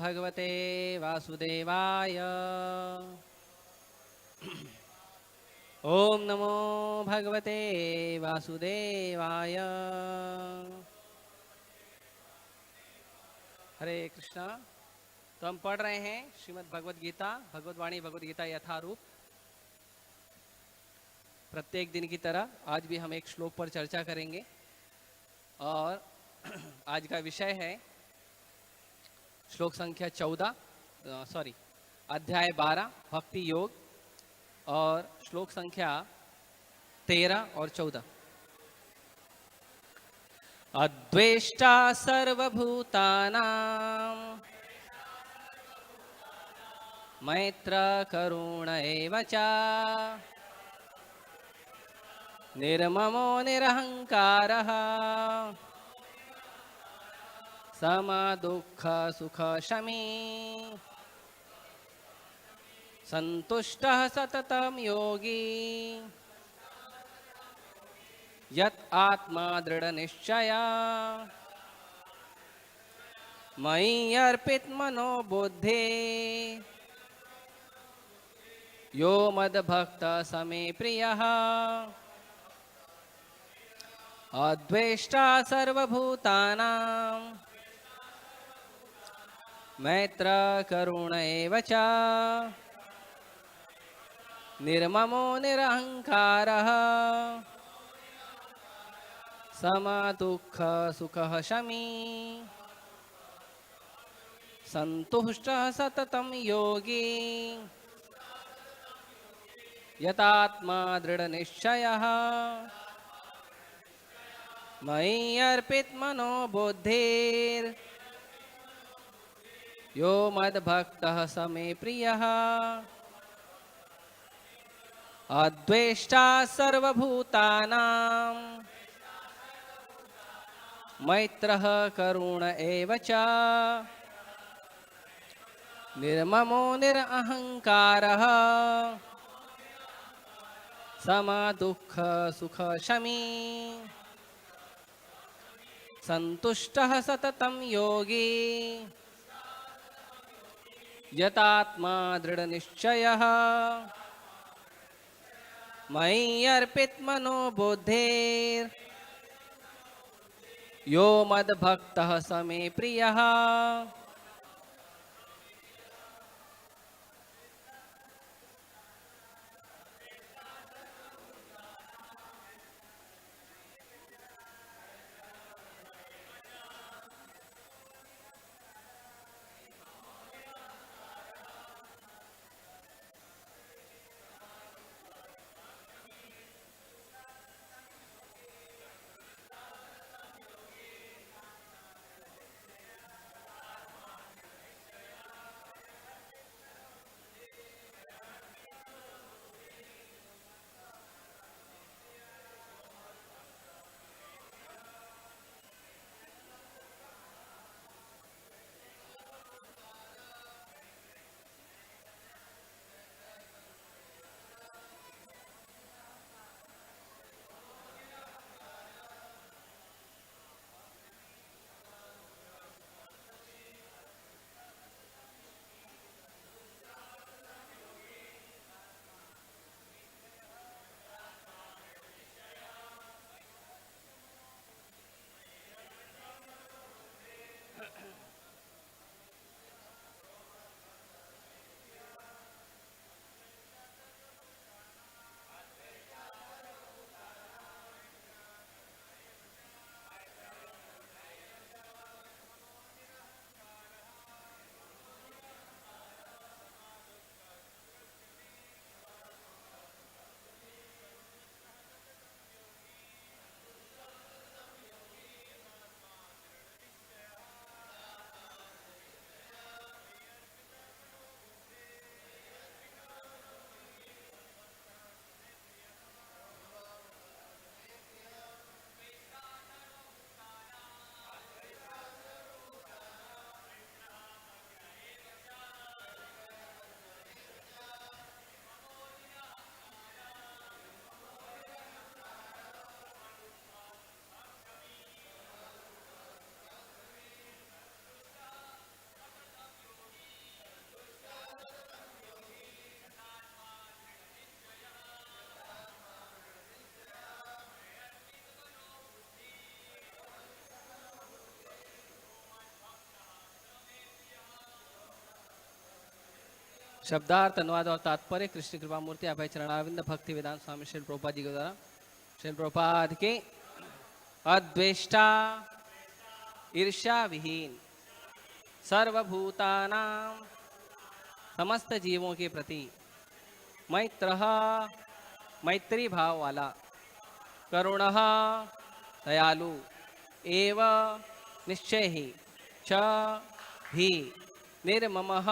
भगवते वासुदेवाय। ओम नमो भगवते वासुदेवाय। हरे कृष्णा। तो हम पढ़ रहे हैं श्रीमद् भगवद गीता, भगवद वाणी भगवद गीता यथारूप। प्रत्येक दिन की तरह आज भी हम एक श्लोक पर चर्चा करेंगे और आज का विषय है श्लोक संख्या 14, अध्याय 12 भक्ति योग, और श्लोक संख्या 13 और 14। अद्वेष्टा सर्वभूतानां मैत्र करुण एव च निर्ममो निरहंकारः समदुःख सुख शमी संतुष्टः सततं योगी यत आत्मा दृढ़ निश्चया मयि अर्पित मनो बुद्धि यो मद्भक्त समे प्रियः अद्वेष्टा सर्वभूतानां मैत्र करुण एव च निर्ममो निरहंकारः समदुःख सुखः शमी संतुष्टः सततं योगी यतात्मा दृढ़ निश्चयः मयि अर्पित मनो बुद्धिर् यो मद्भक्तः समे प्रियः अद्वेष्टा सर्वभूतानां मैत्रः करुण एव च निर्ममो निरहंकारः समदुःख सुख शमी संतुष्टः सततं योगी यतात्मा दृढ़ निश्चयः मयि अर्पित मनो बुद्धिर् यो मद्भक्तः समे प्रियः। शब्दार्थ अनुवाद और तात्पर्य कृष्ण कृपा मूर्ति अभय चरणाविंद भक्ति वेदांत स्वामी श्री प्रभुपाद जी के द्वारा श्री प्रभुपाद के अद्वेष्टा ईर्ष्या विहीन सर्वभूतानां समस्त जीवों के प्रति मैत्री भाव वाला करुण दयालु एव निश्चय ही च भी निर्ममः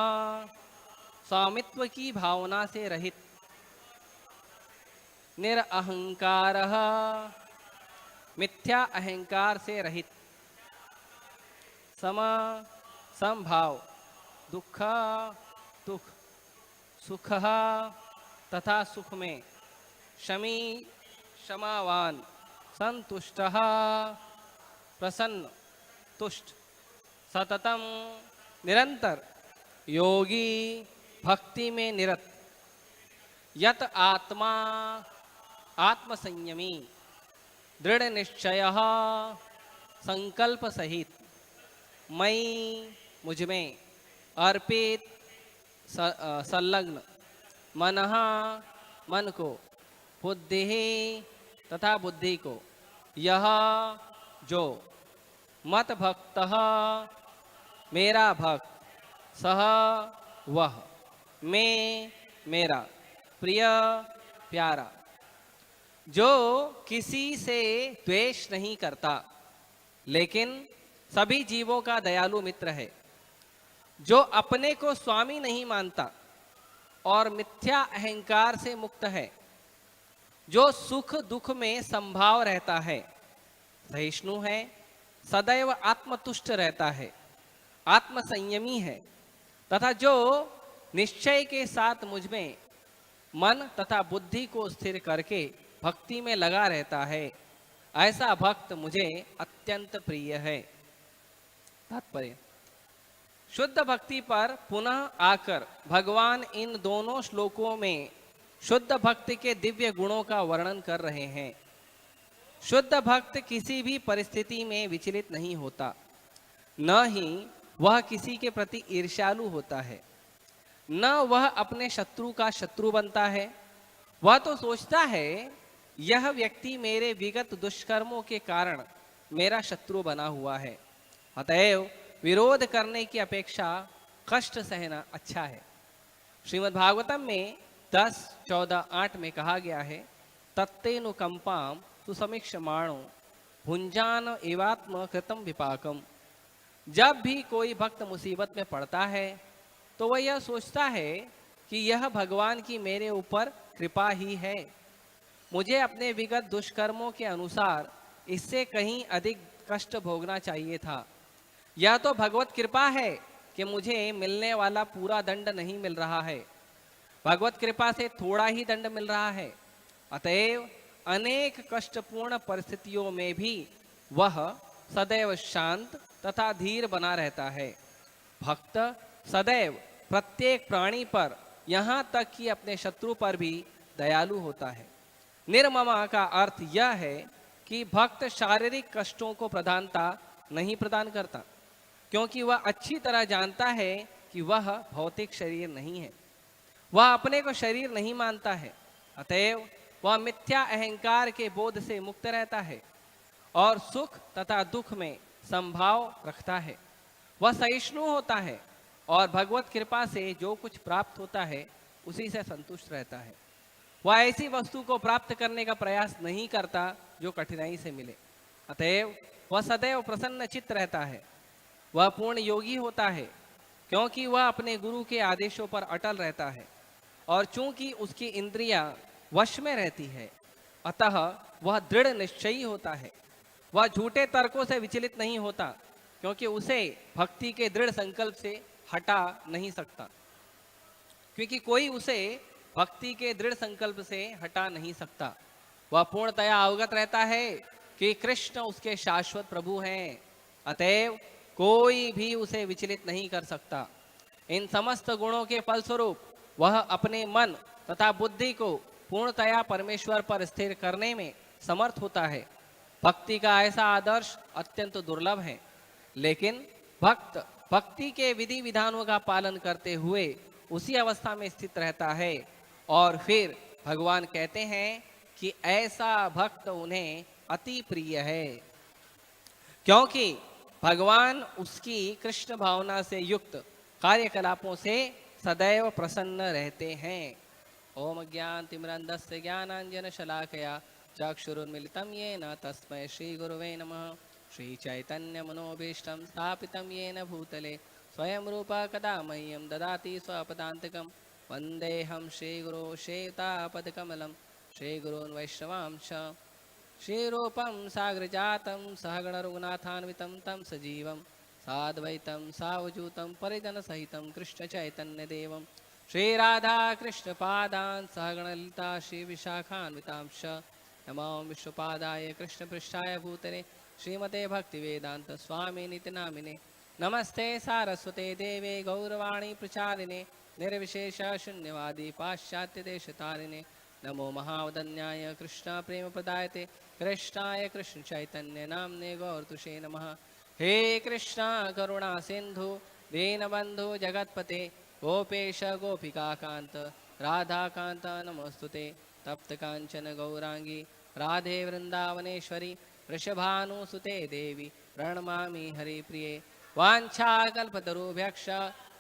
स्वामित्व की भावना से रहित निरअहंकार मिथ्या अहंकार से रहित समभाव दुख सुख तथा सुख में क्षमावान संतुष्ट प्रसन्न तुष्ट सततम निरंतर योगी भक्ति में निरत यत आत्म संयमी दृढ़ निश्चय संकल्प सहित मई मुझमें अर्पित संलग्न मन को बुद्धि तथा बुद्धि को यह जो मत भक्त मेरा भक्त सह वह मैं मेरा प्रिय प्यारा जो किसी से द्वेष नहीं करता लेकिन सभी जीवों का दयालु मित्र है, जो अपने को स्वामी नहीं मानता और मिथ्या अहंकार से मुक्त है, जो सुख दुख में संभाव रहता है, सहिष्णु है, सदैव आत्मतुष्ट रहता है, आत्म संयमी है तथा जो निश्चय के साथ मुझमें मन तथा बुद्धि को स्थिर करके भक्ति में लगा रहता है, ऐसा भक्त मुझे अत्यंत प्रिय है। तात्पर्य: शुद्ध भक्ति पर पुनः आकर भगवान इन दोनों श्लोकों में शुद्ध भक्ति के दिव्य गुणों का वर्णन कर रहे हैं। शुद्ध भक्त किसी भी परिस्थिति में विचलित नहीं होता, न ही वह किसी के प्रति ईर्ष्यालु होता है, न वह अपने शत्रु का शत्रु बनता है। वह तो सोचता है यह व्यक्ति मेरे विगत दुष्कर्मों के कारण मेरा शत्रु बना हुआ है, अतएव विरोध करने की अपेक्षा कष्ट सहना अच्छा है। श्रीमद् भागवतम में 10:14-8 में कहा गया है, तत्तेनुकंपाम सुसमीक्षमाणो भुंजान एवात्म कृतम विपाकम। जब भी कोई भक्त मुसीबत में पड़ता है तो वह यह सोचता है कि यह भगवान की मेरे ऊपर कृपा ही है, मुझे अपने विगत दुष्कर्मों के अनुसार इससे कहीं अधिक कष्ट भोगना चाहिए था। यह तो भगवत कृपा है कि मुझे मिलने वाला पूरा दंड नहीं मिल रहा है, भगवत कृपा से थोड़ा ही दंड मिल रहा है। अतएव अनेक कष्टपूर्ण परिस्थितियों में भी वह सदैव शांत तथा धीर बना रहता है। भक्त सदैव प्रत्येक प्राणी पर, यहाँ तक कि अपने शत्रु पर भी दयालु होता है। निर्ममा का अर्थ यह है कि भक्त शारीरिक कष्टों को प्रधानता नहीं प्रदान करता, क्योंकि वह अच्छी तरह जानता है कि वह भौतिक शरीर नहीं है, वह अपने को शरीर नहीं मानता है, अतएव वह मिथ्या अहंकार के बोध से मुक्त रहता है और सुख तथा दुख में संभाव रखता है। वह सहिष्णु होता है और भगवत कृपा से जो कुछ प्राप्त होता है उसी से संतुष्ट रहता है। वह ऐसी वस्तु को प्राप्त करने का प्रयास नहीं करता जो कठिनाई से मिले, अतएव वह सदैव प्रसन्न चित्त रहता है। वह पूर्ण योगी होता है क्योंकि वह अपने गुरु के आदेशों पर अटल रहता है और चूंकि उसकी इंद्रियां वश में रहती है, अतः वह दृढ़ निश्चयी होता है। वह झूठे तर्कों से विचलित नहीं होता, क्योंकि उसे भक्ति के दृढ़ संकल्प से हटा नहीं सकता, क्योंकि कोई उसे भक्ति के दृढ़ संकल्प से हटा नहीं सकता। वह पूर्णतया अवगत रहता है कि कृष्ण उसके शाश्वत प्रभु हैं, अतएव कोई भी उसे विचलित नहीं कर सकता। इन समस्त गुणों के फलस्वरूप वह अपने मन तथा बुद्धि को पूर्णतया परमेश्वर पर स्थिर करने में समर्थ होता है। भक्ति का ऐसा आदर्श अत्यंत दुर्लभ है, लेकिन भक्त भक्ति के विधि विधानों का पालन करते हुए उसी अवस्था में स्थित रहता है। और फिर भगवान कहते हैं कि ऐसा भक्त उन्हें अति प्रिय है, क्योंकि भगवान उसकी कृष्ण भावना से युक्त कार्यकलापों से सदैव प्रसन्न रहते हैं। ओम ज्ञान तिमिरंधस्य ज्ञानांजन शलाकया चक्षुरुन्मिलितं येन तस्मै श्री गुरुवे नमः। श्री चैतन्य मनोभीष्टं स्थापितं येन भूतले स्वयं रूप कदा मह्यं ददाति स्वपदान्तिकं। वन्देऽहं श्रीगुरो श्वेतापदकमलं श्रीगुरून् वैष्णवांश श्रीरूपं साग्रजातं सहगणरघुनाथान्वितं तं सजीवं साद्वैतं सावधूतं परिजनसहितं कृष्णचैतन्यदेवं श्रीराधा कृष्णपादान् सहगणललिता श्रीविशाखान्वितांश। नमो विष्णुपादाय कृष्णपृष्ठाय भूतले श्रीमते भक्तिवेदांत स्वामिनिति नामिने। नमस्ते सारस्वते देवे गौरवाणी प्रचारिणे निर्विशेष शून्यवादी पाश्चात्य देशतारिणे। नमो महावदन्याय कृष्ण प्रेम प्रदायते कृष्णाय कृष्ण चैतन्य नामने गौरतुषे नमः। हे कृष्णा करुणा सिंधु दीनबंधु जगतपते गोपेश गोपिकाकांत राधाकांत नमोस्तुते। तप्त कांचन गौरांगी राधे वृंदावनेश्वरी वृषभानुसुते देवी प्रणमामि हरिप्रिये। वाञ्छाकल्पतरुभ्यश्च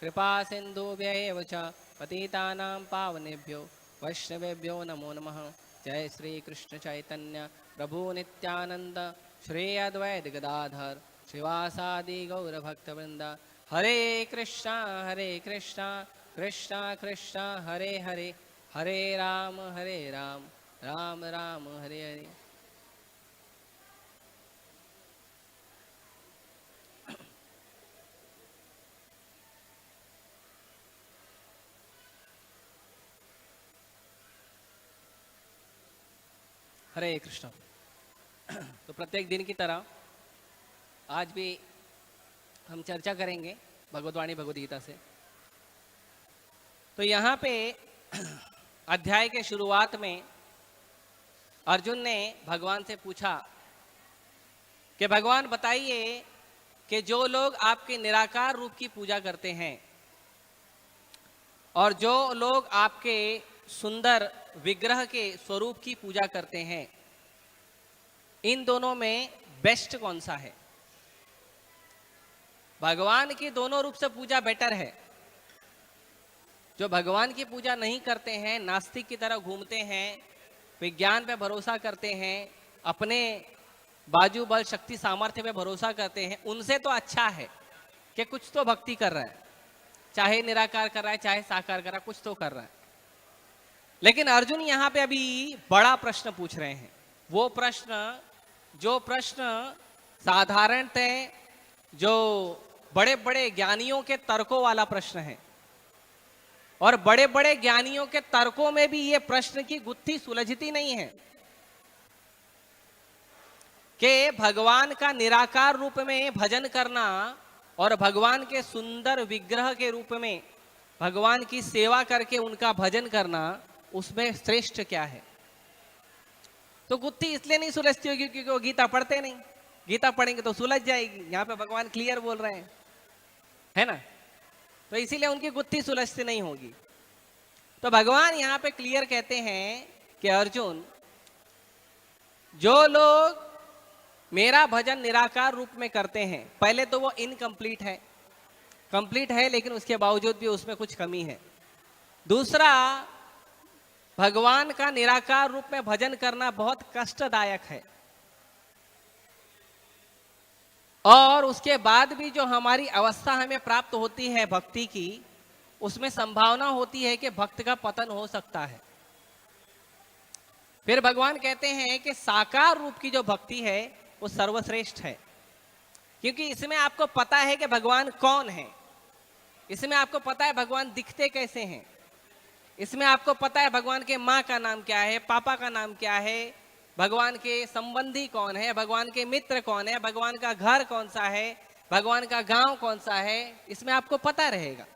कृपा सिन्धुभ्यैव च पतितानां पावनेभ्यो वैष्णवेभ्यो नमो नमः। जय श्री कृष्ण चैतन्य प्रभु नित्यानंद श्री अद्वैत गदाधर श्रीवासादि गौर भक्तवृंद। हरे कृष्णा कृष्णा कृष्णा हरे हरे हरे राम राम राम हरे हरे। हरे कृष्ण। तो प्रत्येक दिन की तरह आज भी हम चर्चा करेंगे भगवद्वाणी भगवद गीता से। तो यहाँ पे अध्याय के शुरुआत में अर्जुन ने भगवान से पूछा कि भगवान बताइए कि जो लोग आपके निराकार रूप की पूजा करते हैं और जो लोग आपके सुंदर विग्रह के स्वरूप की पूजा करते हैं, इन दोनों में बेस्ट कौन सा है? भगवान की दोनों रूप से पूजा बेटर है। जो भगवान की पूजा नहीं करते हैं, नास्तिक की तरह घूमते हैं, विज्ञान पे भरोसा करते हैं, अपने बाजू बल शक्ति सामर्थ्य पे भरोसा करते हैं, उनसे तो अच्छा है कि कुछ तो भक्ति कर रहा है, चाहे निराकार कर रहा है चाहे साकार कर रहा है, कुछ तो कर रहा है। लेकिन अर्जुन यहाँ पे अभी बड़ा प्रश्न पूछ रहे हैं। वो प्रश्न जो प्रश्न साधारणतः जो बड़े बड़े ज्ञानियों के तर्कों वाला प्रश्न है, और बड़े बड़े ज्ञानियों के तर्कों में भी ये प्रश्न की गुत्थी सुलझती नहीं है कि भगवान का निराकार रूप में भजन करना और भगवान के सुंदर विग्रह के रूप में भगवान की सेवा करके उनका भजन करना, उसमें श्रेष्ठ क्या है। तो गुत्थी इसलिए नहीं सुलझती होगी क्योंकि वो गीता पढ़ते नहीं। गीता पढ़ेंगे तो सुलझ जाएगी। यहाँ पे भगवान क्लियर बोल रहे हैं, है ना, तो इसीलिए उनकी गुत्थी सुलझती नहीं होगी। तो भगवान यहाँ पे क्लियर कहते हैं कि अर्जुन, जो लोग मेरा भजन निराकार रूप में करते हैं, पहले तो वो इनकम्प्लीट है, कंप्लीट है लेकिन उसके बावजूद भी उसमें कुछ कमी है। दूसरा, भगवान का निराकार रूप में भजन करना बहुत कष्टदायक है, और उसके बाद भी जो हमारी अवस्था हमें प्राप्त होती है भक्ति की, उसमें संभावना होती है कि भक्त का पतन हो सकता है। फिर भगवान कहते हैं कि साकार रूप की जो भक्ति है वो सर्वश्रेष्ठ है, क्योंकि इसमें आपको पता है कि भगवान कौन है, इसमें आपको पता है भगवान दिखते कैसे हैं, इसमें आपको पता है भगवान के माँ का नाम क्या है, पापा का नाम क्या है, भगवान के संबंधी कौन है, भगवान के मित्र कौन है, भगवान का घर कौन सा है, भगवान का गांव कौन सा है, इसमें आपको पता रहेगा।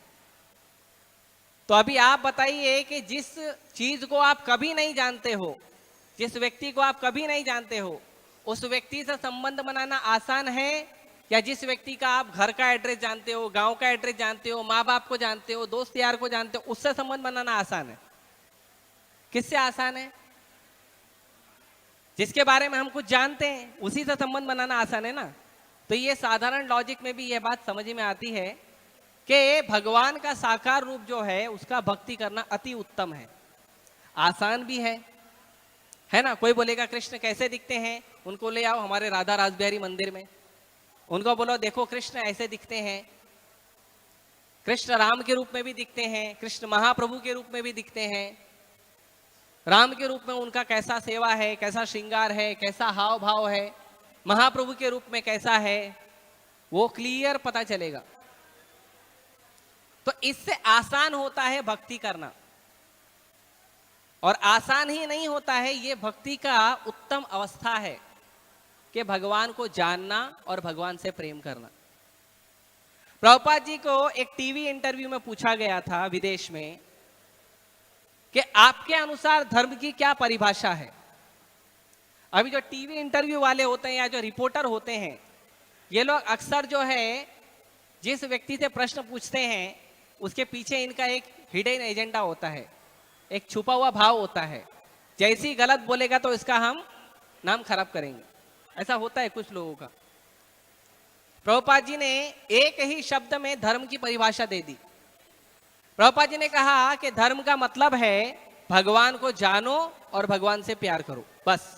तो अभी आप बताइए कि जिस चीज को आप कभी नहीं जानते हो, जिस व्यक्ति को आप कभी नहीं जानते हो, उस व्यक्ति से संबंध बनाना आसान है या जिस व्यक्ति का आप घर का एड्रेस जानते हो, गांव का एड्रेस जानते हो, माँ बाप को जानते हो, दोस्त यार को जानते हो, उससे संबंध बनाना आसान है? किससे आसान है? जिसके बारे में हम कुछ जानते हैं उसी से संबंध बनाना आसान है ना। तो ये साधारण लॉजिक में भी ये बात समझ में आती है कि भगवान का साकार रूप जो है उसका भक्ति करना अति उत्तम है, आसान भी है ना। कोई बोलेगा कृष्ण कैसे दिखते हैं, उनको ले आओ हमारे राधा रासबिहारी मंदिर में, उनको बोलो देखो कृष्ण ऐसे दिखते हैं। कृष्ण राम के रूप में भी दिखते हैं, कृष्ण महाप्रभु के रूप में भी दिखते हैं। राम के रूप में उनका कैसा सेवा है, कैसा श्रृंगार है, कैसा हाव भाव है, महाप्रभु के रूप में कैसा है, वो क्लियर पता चलेगा। तो इससे आसान होता है भक्ति करना, और आसान ही नहीं होता है, ये भक्ति का उत्तम अवस्था है कि भगवान को जानना और भगवान से प्रेम करना। प्रभुपाद जी को एक टीवी इंटरव्यू में पूछा गया था विदेश में कि आपके अनुसार धर्म की क्या परिभाषा है। अभी जो टीवी इंटरव्यू वाले होते हैं या जो रिपोर्टर होते हैं, ये लोग अक्सर जो है जिस व्यक्ति से प्रश्न पूछते हैं उसके पीछे इनका एक हिडन एजेंडा होता है, एक छुपा हुआ भाव होता है। जैसी गलत बोलेगा तो इसका हम नाम खराब करेंगे, ऐसा होता है कुछ लोगों का। प्रभुपाद जी ने एक ही शब्द में धर्म की परिभाषा दे दी। प्रभुपाद जी ने कहा कि धर्म का मतलब है भगवान को जानो और भगवान से प्यार करो, बस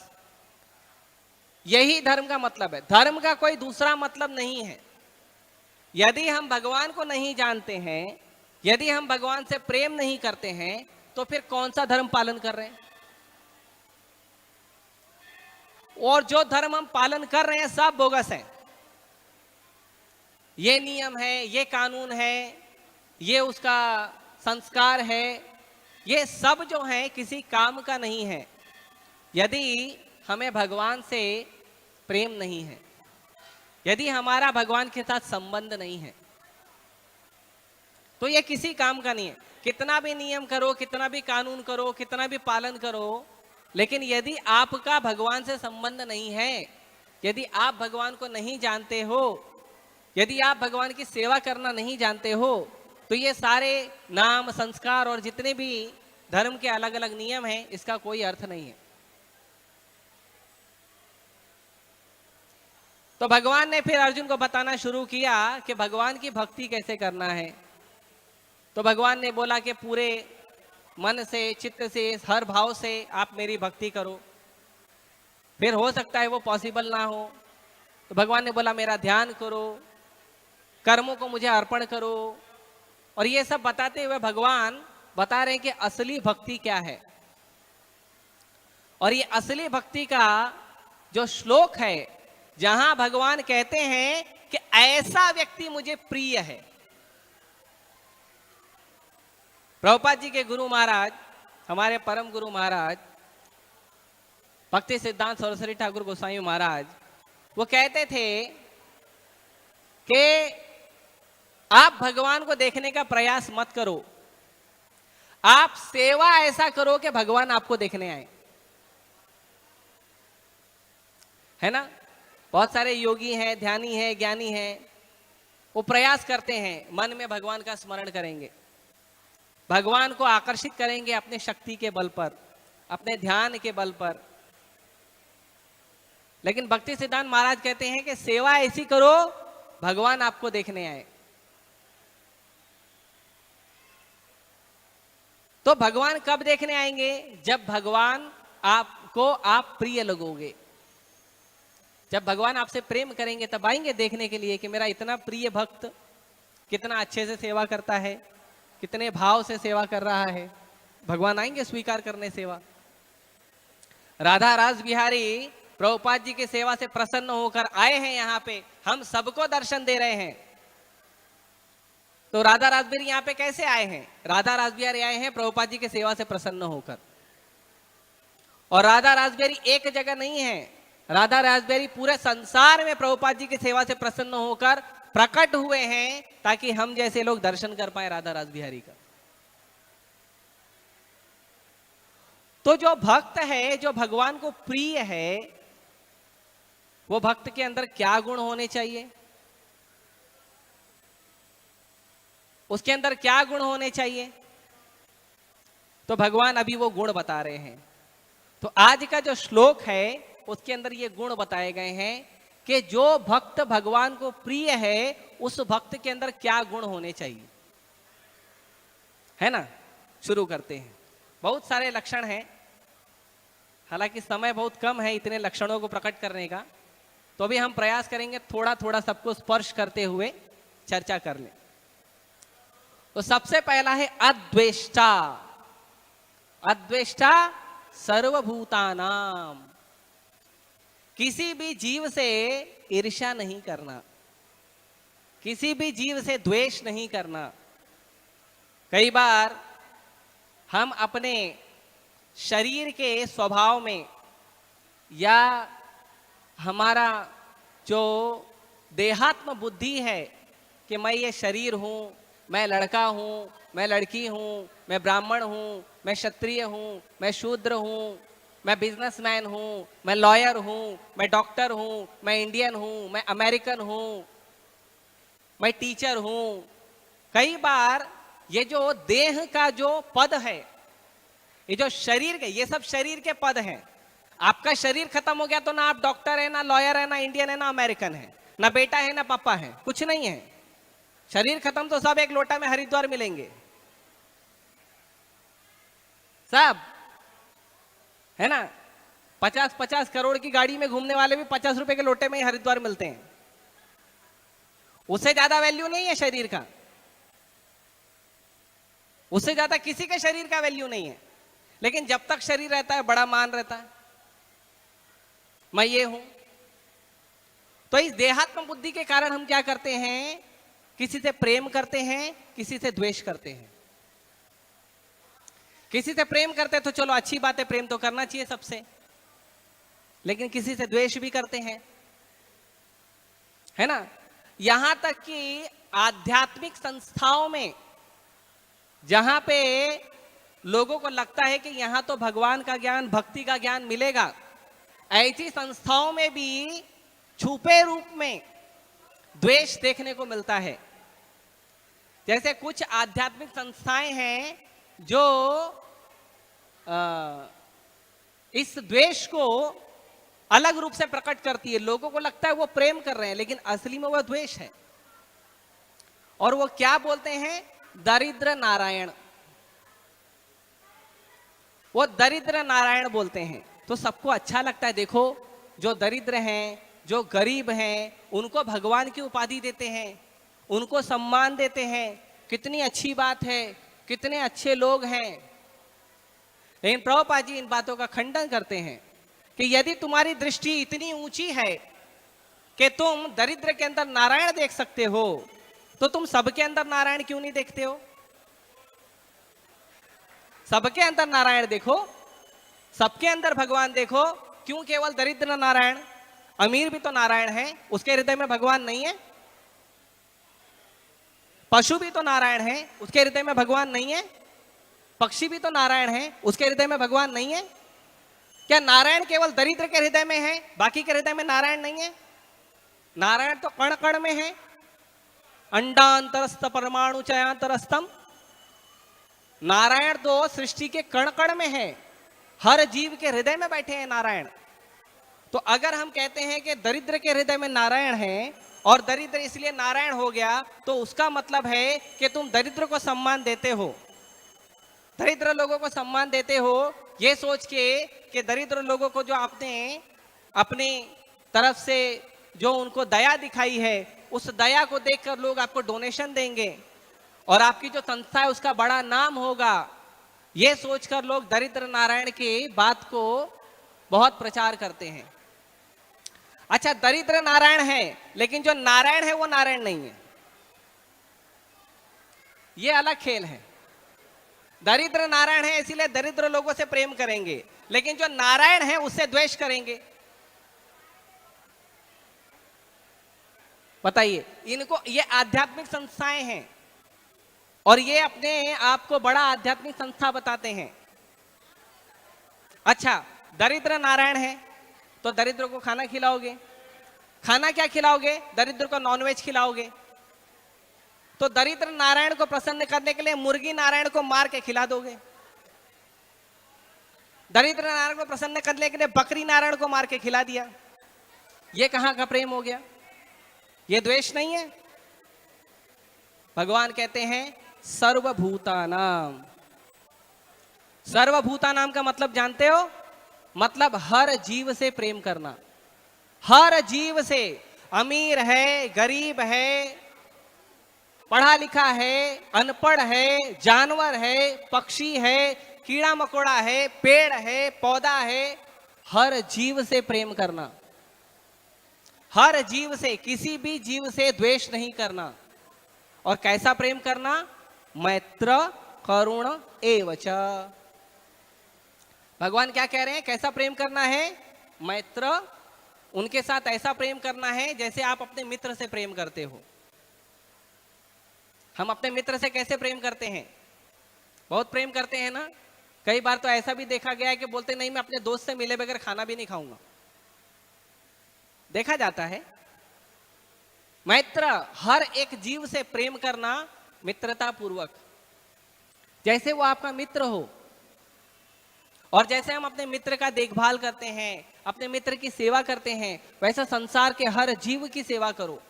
यही धर्म का मतलब है। धर्म का कोई दूसरा मतलब नहीं है। यदि हम भगवान को नहीं जानते हैं, यदि हम भगवान से प्रेम नहीं करते हैं, तो फिर कौन सा धर्म पालन कर रहे हैं? और जो धर्म हम पालन कर रहे हैं सब बोगस है। ये नियम है, ये कानून है, ये उसका संस्कार है, ये सब जो है किसी काम का नहीं है यदि हमें भगवान से प्रेम नहीं है, यदि हमारा भगवान के साथ संबंध नहीं है, तो ये किसी काम का नहीं है। कितना भी नियम करो, कितना भी कानून करो, कितना भी पालन करो, लेकिन यदि आपका भगवान से संबंध नहीं है, यदि आप भगवान को नहीं जानते हो, यदि आप भगवान की सेवा करना नहीं जानते हो, तो ये सारे नाम, संस्कार और जितने भी धर्म के अलग अलग नियम हैं, इसका कोई अर्थ नहीं है। तो भगवान ने फिर अर्जुन को बताना शुरू किया कि भगवान की भक्ति कैसे करना है। तो भगवान ने बोला कि पूरे मन से, चित्त से, हर भाव से आप मेरी भक्ति करो। फिर हो सकता है वो पॉसिबल ना हो, तो भगवान ने बोला मेरा ध्यान करो, कर्मों को मुझे अर्पण करो। और ये सब बताते हुए भगवान बता रहे हैं कि असली भक्ति क्या है। और ये असली भक्ति का जो श्लोक है, जहां भगवान कहते हैं कि ऐसा व्यक्ति मुझे प्रिय है। प्रभुपाद जी के गुरु महाराज, हमारे परम गुरु महाराज भक्ति सिद्धांत सरस्वती ठाकुर गोसाई महाराज, वो कहते थे कि आप भगवान को देखने का प्रयास मत करो, आप सेवा ऐसा करो कि भगवान आपको देखने आए। है ना, बहुत सारे योगी हैं, ध्यानी हैं, ज्ञानी हैं, वो प्रयास करते हैं मन में भगवान का स्मरण करेंगे, भगवान को आकर्षित करेंगे अपने शक्ति के बल पर, अपने ध्यान के बल पर। लेकिन भक्ति सिद्धांत महाराज कहते हैं कि सेवा ऐसी करो भगवान आपको देखने आए। तो भगवान कब देखने आएंगे? जब भगवान आपको आप प्रिय लगोगे, जब भगवान आपसे प्रेम करेंगे तब आएंगे देखने के लिए कि मेरा इतना प्रिय भक्त कितना अच्छे से सेवा करता है, कितने भाव से सेवा कर रहा है। भगवान आएंगे स्वीकार करने सेवा। राधा रास बिहारी प्रभुपाद जी की सेवा से प्रसन्न होकर आए हैं, यहाँ पे हम सबको दर्शन दे रहे हैं। तो राधा रासबिहारी यहाँ पे कैसे आए हैं? राधा रासबिहारी आए हैं प्रभुपाद जी की सेवा से प्रसन्न होकर। और राधा रासबिहारी एक जगह नहीं है, राधा रासबिहारी पूरे संसार में प्रभुपाद जी की सेवा से प्रसन्न होकर प्रकट हुए हैं, ताकि हम जैसे लोग दर्शन कर पाए राधा रासबिहारी का। तो जो भक्त है, जो भगवान को प्रिय है, वो भक्त के अंदर क्या गुण होने चाहिए? उसके अंदर क्या गुण होने चाहिए? तो भगवान अभी वो गुण बता रहे हैं। तो आज का जो श्लोक है उसके अंदर ये गुण बताए गए हैं कि जो भक्त भगवान को प्रिय है उस भक्त के अंदर क्या गुण होने चाहिए, है ना। शुरू करते हैं। बहुत सारे लक्षण हैं, हालांकि समय बहुत कम है इतने लक्षणों को प्रकट करने का, तो अभी हम प्रयास करेंगे थोड़ा थोड़ा सबको स्पर्श करते हुए चर्चा कर लें। तो सबसे पहला है अद्वेष्टा। अद्वेष्टा सर्वभूतानाम, किसी भी जीव से ईर्ष्या नहीं करना, किसी भी जीव से द्वेष नहीं करना। कई बार हम अपने शरीर के स्वभाव में या हमारा जो देहात्म बुद्धि है कि मैं ये शरीर हूं, मैं लड़का हूं, मैं लड़की हूं, मैं ब्राह्मण हूं, मैं क्षत्रिय हूं, मैं शूद्र हूं, मैं बिजनेसमैन हूं, मैं लॉयर हूं, मैं डॉक्टर हूं, मैं इंडियन हूं, मैं अमेरिकन हूं, मैं टीचर हूं। कई बार ये जो देह का जो पद है, ये जो शरीर के, ये सब शरीर के पद हैं। आपका शरीर खत्म हो गया तो ना आप डॉक्टर है, ना लॉयर है, ना इंडियन है, ना अमेरिकन है, ना बेटा है, ना पापा है, कुछ नहीं है। शरीर खत्म तो सब एक लोटा में हरिद्वार मिलेंगे, सब, है ना। 50-50 करोड़ की गाड़ी में घूमने वाले भी 50 रुपए के लोटे में ही हरिद्वार मिलते हैं। उससे ज्यादा वैल्यू नहीं है शरीर का, उससे ज्यादा किसी के शरीर का वैल्यू नहीं है। लेकिन जब तक शरीर रहता है बड़ा मान रहता है, मैं ये हूं। तो इस देहात्म बुद्धि के कारण हम क्या करते हैं, किसी से प्रेम करते हैं, किसी से द्वेष करते हैं। किसी से प्रेम करते हैं तो चलो अच्छी बात है, प्रेम तो करना चाहिए सबसे, लेकिन किसी से द्वेष भी करते हैं, है ना। यहां तक कि आध्यात्मिक संस्थाओं में जहां पे लोगों को लगता है कि यहां तो भगवान का ज्ञान, भक्ति का ज्ञान मिलेगा, ऐसी संस्थाओं में भी छुपे रूप में द्वेष देखने को मिलता है। जैसे कुछ आध्यात्मिक संस्थाएं हैं जो इस द्वेष को अलग रूप से प्रकट करती है। लोगों को लगता है वो प्रेम कर रहे हैं, लेकिन असली में वो द्वेष है। और वो क्या बोलते हैं, दरिद्र नारायण। वो दरिद्र नारायण बोलते हैं। तो सबको अच्छा लगता है, देखो जो दरिद्र हैं, जो गरीब हैं, उनको भगवान की उपाधि देते हैं, उनको सम्मान देते हैं, कितनी अच्छी बात है, कितने अच्छे लोग हैं। लेकिन प्रभुपाद जी इन बातों का खंडन करते हैं कि यदि तुम्हारी दृष्टि इतनी ऊंची है कि तुम दरिद्र के अंदर नारायण देख सकते हो, तो तुम सबके अंदर नारायण क्यों नहीं देखते हो? सबके अंदर नारायण देखो, सबके अंदर भगवान देखो। क्यों केवल दरिद्र नारायण? अमीर भी तो नारायण है, उसके हृदय में भगवान नहीं है। पशु भी तो नारायण है, उसके हृदय में भगवान नहीं है। पक्षी भी तो नारायण है, उसके हृदय में भगवान नहीं है। क्या नारायण केवल दरिद्र के हृदय में है, बाकी के हृदय में नारायण नहीं है? नारायण तो कण कण में है। अंडांतरस्थ परमाणु चयांतरस्थम। नारायण तो सृष्टि के कण कण में है, हर जीव के हृदय में बैठे हैं नारायण। तो अगर हम कहते हैं कि दरिद्र के हृदय में नारायण है और दरिद्र इसलिए नारायण हो गया, तो उसका मतलब है कि तुम दरिद्र को सम्मान देते हो, दरिद्र लोगों को सम्मान देते हो, ये सोच के कि दरिद्र लोगों को जो आपने अपनी तरफ से जो उनको दया दिखाई है, उस दया को देखकर लोग आपको डोनेशन देंगे और आपकी जो संस्था है उसका बड़ा नाम होगा। ये सोचकर लोग दरिद्र नारायण की बात को बहुत प्रचार करते हैं। अच्छा, दरिद्र नारायण है, लेकिन जो नारायण है वो नारायण नहीं है, ये अलग खेल है। दरिद्र नारायण है इसीलिए दरिद्र लोगों से प्रेम करेंगे, लेकिन जो नारायण है उससे द्वेष करेंगे। बताइए, इनको, ये आध्यात्मिक संस्थाएं हैं और ये अपने आप को बड़ा आध्यात्मिक संस्था बताते हैं। अच्छा, दरिद्र नारायण है तो दरिद्र को खाना खिलाओगे। खाना क्या खिलाओगे? दरिद्र को नॉनवेज खिलाओगे। तो दरिद्र नारायण को प्रसन्न करने के लिए मुर्गी नारायण को मार के खिला दोगे? दरिद्र नारायण को प्रसन्न करने के लिए बकरी नारायण को मार के खिला दिया। ये कहां का प्रेम हो गया? ये द्वेष नहीं है? भगवान कहते हैं सर्वभूतानाम। सर्वभूतानाम का मतलब जानते हो? मतलब हर जीव से प्रेम करना। हर जीव से, अमीर है, गरीब है, पढ़ा लिखा है, अनपढ़ है, जानवर है, पक्षी है, कीड़ा मकोड़ा है, पेड़ है, पौधा है, हर जीव से प्रेम करना। हर जीव से, किसी भी जीव से द्वेष नहीं करना। और कैसा प्रेम करना? मैत्र करुण एवच। भगवान क्या कह रहे हैं? कैसा प्रेम करना है? मैत्र, उनके साथ ऐसा प्रेम करना है जैसे आप अपने मित्र से प्रेम करते हो। हम अपने मित्र से कैसे प्रेम करते हैं? बहुत प्रेम करते हैं ना। कई बार तो ऐसा भी देखा गया है कि बोलते नहीं, मैं अपने दोस्त से मिले बगैर खाना भी नहीं खाऊंगा। देखा जाता है। मैत्र, हर एक जीव से प्रेम करना मित्रता पूर्वक, जैसे वो आपका मित्र हो। और जैसे हम अपने मित्र का देखभाल करते हैं, अपने मित्र की सेवा करते हैं, वैसा संसार के हर जीव की सेवा करो,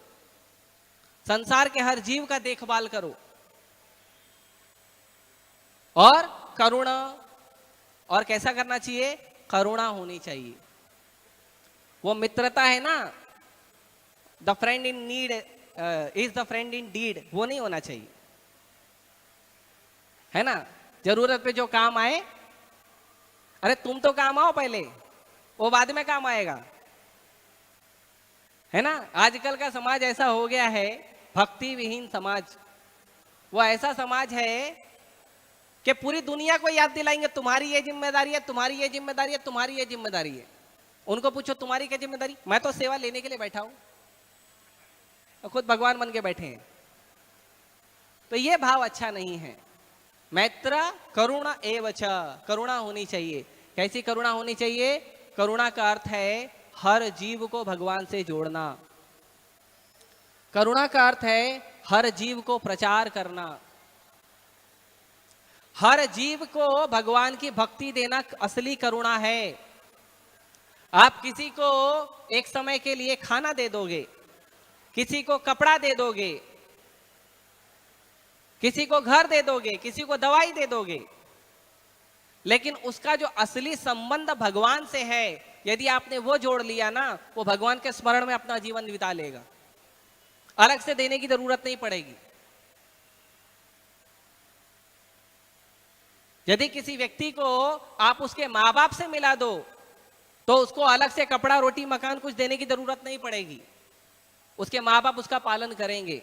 संसार के हर जीव का देखभाल करो। और करुणा, और कैसा करना चाहिए? करुणा होनी चाहिए। वो मित्रता है ना, the friend in need is the friend in deed, वो नहीं होना चाहिए, है ना। जरूरत पे जो काम आए, अरे तुम तो काम आओ पहले, वो बाद में काम आएगा, है ना। आजकल का समाज ऐसा हो गया है, भक्ति विहीन समाज। वो ऐसा समाज है कि पूरी दुनिया को याद दिलाएंगे तुम्हारी ये जिम्मेदारी है, तुम्हारी ये जिम्मेदारी है, तुम्हारी ये जिम्मेदारी है। उनको पूछो तुम्हारी क्या जिम्मेदारी? मैं तो सेवा लेने के लिए बैठा हूं, खुद भगवान बन के बैठे हैं। तो ये भाव अच्छा नहीं है। मैत्र करुणा एवच, करुणा होनी चाहिए। कैसी करुणा होनी चाहिए? करुणा का अर्थ है हर जीव को भगवान से जोड़ना। करुणा का अर्थ है हर जीव को प्रचार करना, हर जीव को भगवान की भक्ति देना असली करुणा है। आप किसी को एक समय के लिए खाना दे दोगे, किसी को कपड़ा दे दोगे, किसी को घर दे दोगे, किसी को दवाई दे दोगे, लेकिन उसका जो असली संबंध भगवान से है, यदि आपने वो जोड़ लिया ना, वो भगवान के स्मरण में अपना जीवन बिता लेगा, अलग से देने की जरूरत नहीं पड़ेगी। यदि किसी व्यक्ति को आप उसके माँ बाप से मिला दो, तो उसको अलग से कपड़ा रोटी मकान कुछ देने की जरूरत नहीं पड़ेगी, उसके माँ बाप उसका पालन करेंगे।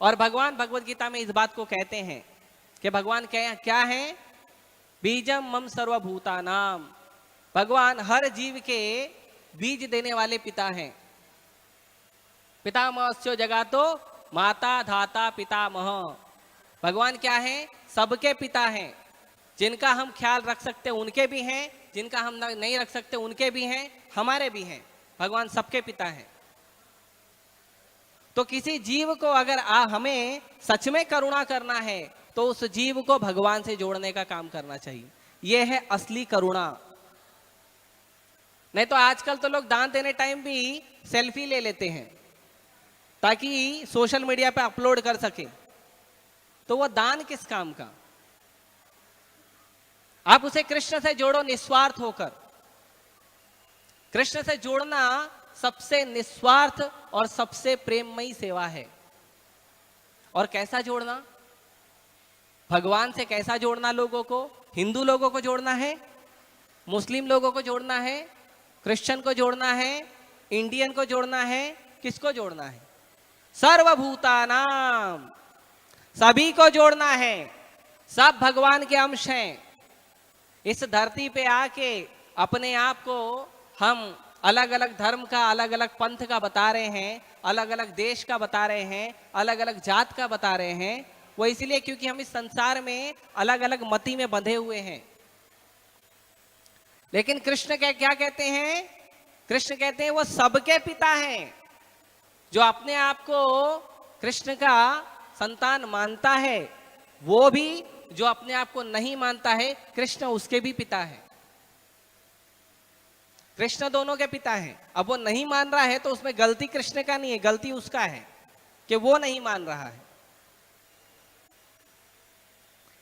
और भगवान भगवत गीता में इस बात को कहते हैं कि भगवान क्या है? बीजम मम सर्वभूतानाम। भगवान हर जीव के बीज देने वाले पिता हैं। पितामहस्य जगातो माता धाता पितामह। भगवान क्या है? सबके पिता हैं। जिनका हम ख्याल रख सकते उनके भी हैं, जिनका हम नहीं रख सकते उनके भी हैं, हमारे भी हैं। भगवान सबके पिता हैं। तो किसी जीव को अगर हमें सच में करुणा करना है, तो उस जीव को भगवान से जोड़ने का काम करना चाहिए। यह है असली करुणा। नहीं तो आजकल तो लोग दान देने टाइम भी सेल्फी ले लेते हैं ताकि सोशल मीडिया पे अपलोड कर सके। तो वो दान किस काम का? आप उसे कृष्ण से जोड़ो निस्वार्थ होकर। कृष्ण से जोड़ना सबसे निस्वार्थ और सबसे प्रेममयी सेवा है। और कैसा जोड़ना? भगवान से कैसा जोड़ना? लोगों को, हिंदू लोगों को जोड़ना है, मुस्लिम लोगों को जोड़ना है, क्रिश्चियन को जोड़ना है, इंडियन को जोड़ना है, किसको जोड़ना है? सर्वभूतानाम, सभी को जोड़ना है। सब भगवान के अंश हैं। इस धरती पे आके अपने आप को हम अलग अलग धर्म का, अलग अलग पंथ का बता रहे हैं, अलग अलग देश का बता रहे हैं, अलग अलग जात का बता रहे हैं। वो इसलिए क्योंकि हम इस संसार में अलग अलग मति में बंधे हुए हैं। लेकिन कृष्ण क्या कहते हैं? कृष्ण कहते हैं वो सबके पिता हैं। जो अपने आप को कृष्ण का संतान मानता है, वो भी जो अपने आप को नहीं मानता है, कृष्ण उसके भी पिता है। कृष्ण दोनों के पिता हैं। अब वो नहीं मान रहा है तो उसमें गलती कृष्ण का नहीं है, गलती उसका है कि वो नहीं मान रहा है।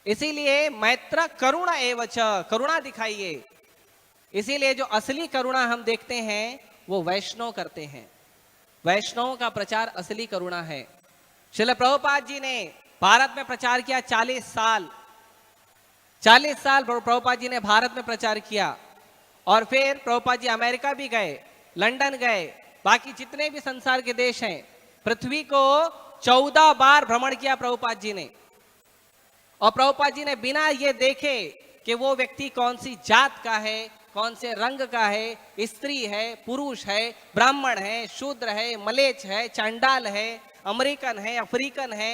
इसीलिए मैत्र करुणा एवच, करुणा दिखाइए। इसीलिए जो असली करुणा हम देखते हैं वो वैष्णव करते हैं। वैष्णवों का प्रचार असली करुणा है। श्रील प्रभुपाद जी ने भारत में प्रचार किया 40 साल। 40 साल प्रभुपाद जी ने भारत में प्रचार किया। और फिर प्रभुपाद जी अमेरिका भी गए, लंदन गए, बाकी जितने भी संसार के देश हैं, पृथ्वी को 14 बार भ्रमण किया प्रभुपाद जी ने। और प्रभुपाद जी ने बिना ये देखे कि वो व्यक्ति कौन सी जात का है, कौन से रंग का है, स्त्री है, पुरुष है, ब्राह्मण है, शूद्र है, मलेच्छ है, चांडाल है, अमेरिकन है, अफ्रीकन है,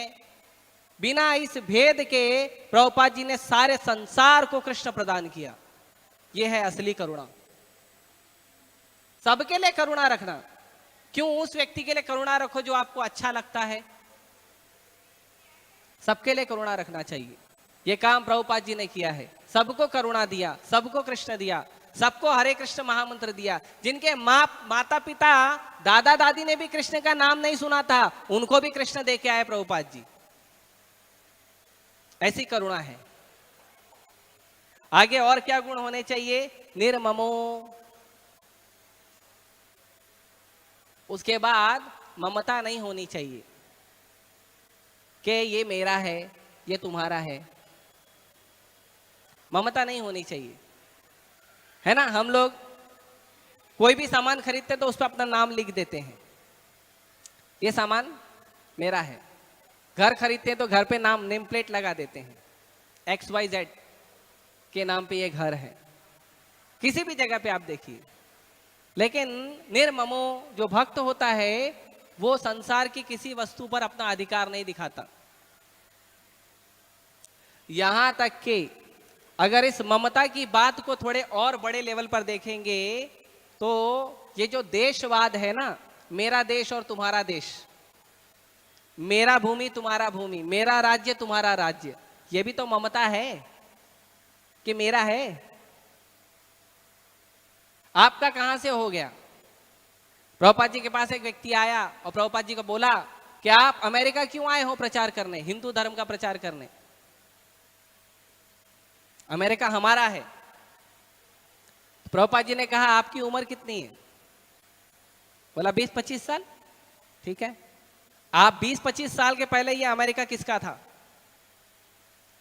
बिना इस भेद के प्रभुपाद जी ने सारे संसार को कृष्ण प्रदान किया। यह है असली करुणा। सबके लिए करुणा रखना। क्यों उस व्यक्ति के लिए करुणा रखो जो आपको अच्छा लगता है? सबके लिए करुणा रखना चाहिए। यह काम प्रभुपाद जी ने किया है। सबको करुणा दिया, सबको कृष्ण दिया, सबको हरे कृष्ण महामंत्र दिया। जिनके माता पिता दादा दादी ने भी कृष्ण का नाम नहीं सुना था, उनको भी कृष्ण दे के आए प्रभुपाद जी। ऐसी करुणा है। आगे और क्या गुण होने चाहिए? निर्ममो। उसके बाद ममता नहीं होनी चाहिए कि ये मेरा है, ये तुम्हारा है। ममता नहीं होनी चाहिए, है ना। हम लोग कोई भी सामान खरीदते तो उस पर अपना नाम लिख देते हैं, ये सामान मेरा है। घर खरीदते हैं तो घर पे नाम, नेम प्लेट लगा देते हैं, XYZ के नाम पे ये घर है। किसी भी जगह पे आप देखिए। लेकिन निर्ममो जो भक्त होता है वो संसार की किसी वस्तु पर अपना अधिकार नहीं दिखाता। यहां तक कि अगर इस ममता की बात को थोड़े और बड़े लेवल पर देखेंगे तो ये जो देशवाद है ना, मेरा देश और तुम्हारा देश, मेरा भूमि तुम्हारा भूमि, मेरा राज्य तुम्हारा राज्य, ये भी तो ममता है कि मेरा है। आपका कहां से हो गया? प्रभुपाद जी के पास एक व्यक्ति आया और प्रभुपाद जी को बोला कि आप अमेरिका क्यों आए हो प्रचार करने, हिंदू धर्म का प्रचार करने? अमेरिका हमारा है। प्रभुपाद जी ने कहा आपकी उम्र कितनी है? बोला 20-25 साल। ठीक है, आप 20-25 साल के पहले ये अमेरिका किसका था?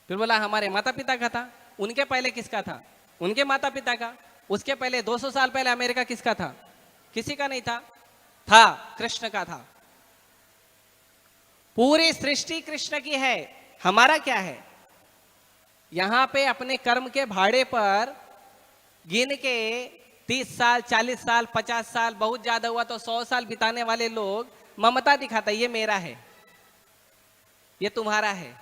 फिर बोला हमारे माता पिता का था। उनके पहले किसका था? उनके माता पिता का। उसके पहले 200 साल पहले अमेरिका किसका था? किसी का नहीं था, कृष्ण का था। पूरी सृष्टि कृष्ण की है, हमारा क्या है? यहां पे अपने कर्म के भाड़े पर गिन के 30 साल, 40 साल, 50 साल, बहुत ज्यादा हुआ तो 100 साल बिताने वाले लोग ममता दिखाता, ये मेरा है, ये तुम्हारा है।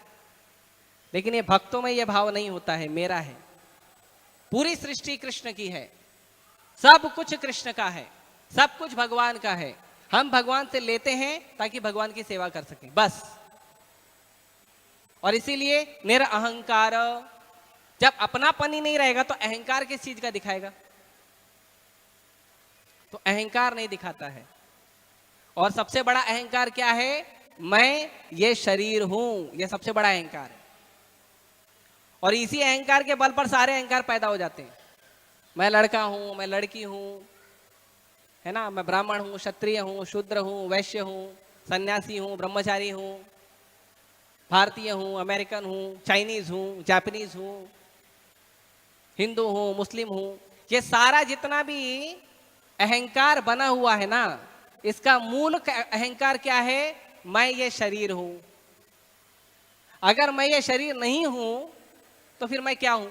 लेकिन ये भक्तों में ये भाव नहीं होता है, मेरा है। पूरी सृष्टि कृष्ण की है, सब कुछ कृष्ण का है, सब कुछ भगवान का है। हम भगवान से लेते हैं ताकि भगवान की सेवा कर सकें, बस। और इसीलिए निरअहंकार। जब अपनापन ही नहीं रहेगा तो अहंकार किस चीज का दिखाएगा? तो अहंकार नहीं दिखाता है। और सबसे बड़ा अहंकार क्या है? मैं ये शरीर हूं, ये सबसे बड़ा अहंकार है। और इसी अहंकार के बल पर सारे अहंकार पैदा हो जाते हैं। मैं लड़का हूं, मैं लड़की हूं, है ना, मैं ब्राह्मण हूं, क्षत्रिय हूं, शूद्र हूं, वैश्य हूं, सन्यासी हूं, ब्रह्मचारी हूं, भारतीय हूं, अमेरिकन हूं, चाइनीज हूं, जापानीज हूं, हिंदू हूं, मुस्लिम हूं। ये सारा जितना भी अहंकार बना हुआ है ना, इसका मूल अहंकार क्या है? मैं ये शरीर हूं। अगर मैं ये शरीर नहीं हूं तो फिर मैं क्या हूं?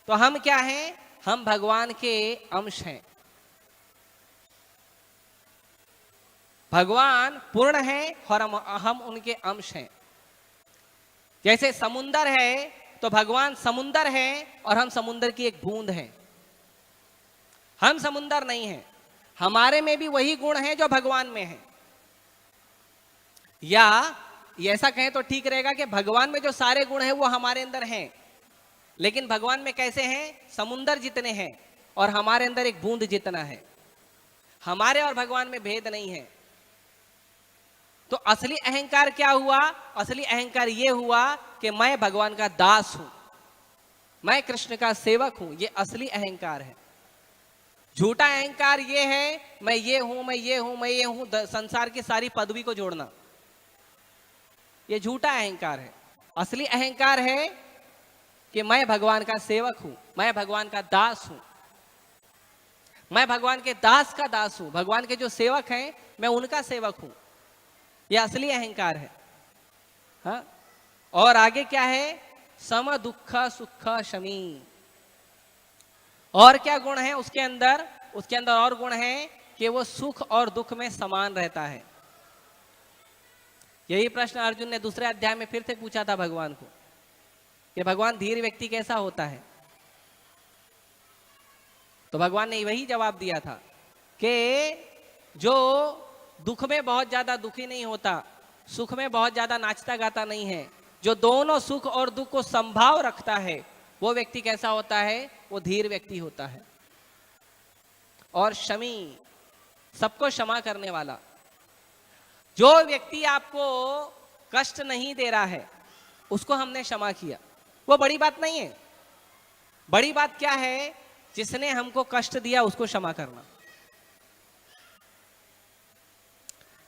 तो हम क्या हैं? हम भगवान के अंश हैं। भगवान पूर्ण है और हम उनके अंश हैं। जैसे समुंदर है तो भगवान समुंदर है और हम समुंदर की एक बूंद हैं। हम समुंदर नहीं हैं, हमारे में भी वही गुण हैं जो भगवान में हैं। या ये ऐसा कहें तो ठीक रहेगा कि भगवान में जो सारे गुण हैं वो हमारे अंदर हैं, लेकिन भगवान में कैसे हैं? समुंदर जितने हैं और हमारे अंदर एक बूंद जितना है। हमारे और भगवान में भेद नहीं है। तो असली अहंकार क्या हुआ? असली अहंकार ये हुआ कि मैं भगवान का दास हूं, मैं कृष्ण का सेवक हूं। ये असली अहंकार है। झूठा अहंकार ये है मैं ये हूं, मैं ये हूं, मैं ये हूं, संसार की सारी पदवी को जोड़ना, ये झूठा अहंकार है। असली अहंकार है कि मैं भगवान का सेवक हूं, मैं भगवान का दास हूं, मैं भगवान के दास का दास हूं, भगवान के जो सेवक हैं मैं उनका सेवक हूं। यह असली अहंकार है। हाँ? और आगे क्या है? सम दुख सुख शमी। और क्या गुण है उसके अंदर? उसके अंदर और गुण है कि वो सुख और दुख में समान रहता है। यही प्रश्न अर्जुन ने दूसरे अध्याय में फिर से पूछा था भगवान को कि भगवान धीर व्यक्ति कैसा होता है। तो भगवान ने वही जवाब दिया था कि जो दुख में बहुत ज्यादा दुखी नहीं होता, सुख में बहुत ज्यादा नाचता गाता नहीं है, जो दोनों सुख और दुख को संभाव रखता है, वो व्यक्ति कैसा होता है? वो धीर व्यक्ति होता है। और शमी, सबको क्षमा करने वाला। जो व्यक्ति आपको कष्ट नहीं दे रहा है उसको हमने क्षमा किया, वो बड़ी बात नहीं है। बड़ी बात क्या है? जिसने हमको कष्ट दिया उसको क्षमा करना।